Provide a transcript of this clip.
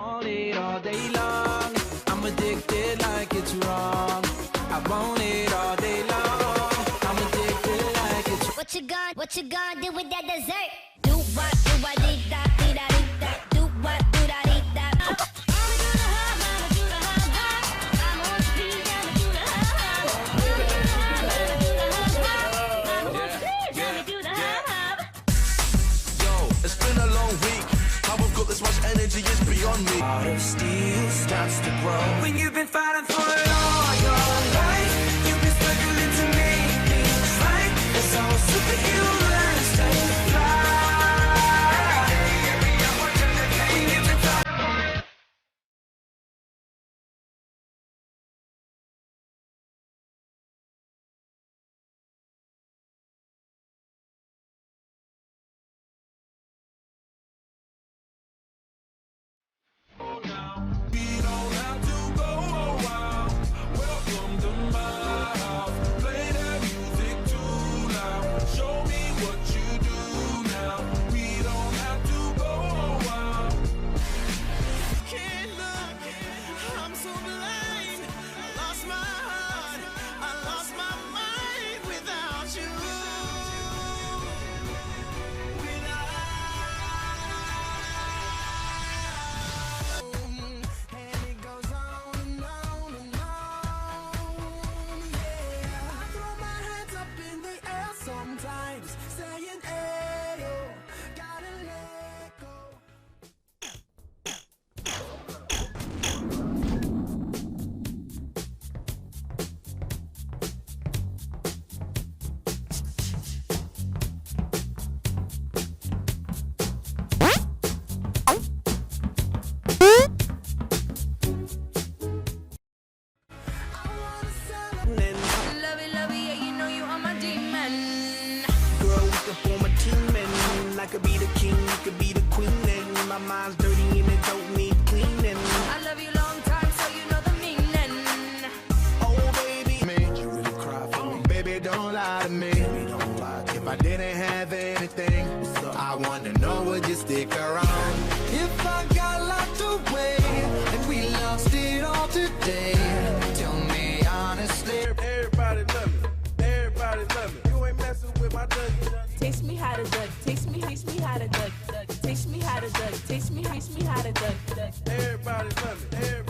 Want it all day long. I'm addicted like it's wrong. I want it all day long. I'm addicted like it's wrong. What you gonna do with that dessert? Do what dee da dee da dee da. Do what do da dee da. It's been a long week. How I've got this much energy is beyond me. Heart of steel starts to grow. When you've been fighting for it all your life, you've been struggling to make things right. It's all superhuman strength to fly. When you've been fighting for it. We don't have to go a while. Welcome to my house. Play that music too loud. Show me what you do now. We don't have to go a while. Can't look, I'm so blind. I lost my heart, I lost my mind without you. And it goes on and on and on, yeah. I throw my hands up in the air sometimes, saying, hey, oh, gotta let go. Love it, yeah, you know you are my demon. Girl, we can form a team and I could be the king, you could be the queen, and my mind's dirty and it don't need cleaning. I love you long time, so you know the meaning. Oh baby, made you really cry for me. Baby, don't lie to me. If I didn't have anything, I wanna know would you stick around? If I got locked away and we lost it all today, tell me honestly. Everybody love me. Everybody love me. You ain't messing with my Dougie. Taste me how to duck, taste me how to duck, taste me how to duck, taste me how to duck. Everybody love me. Everybody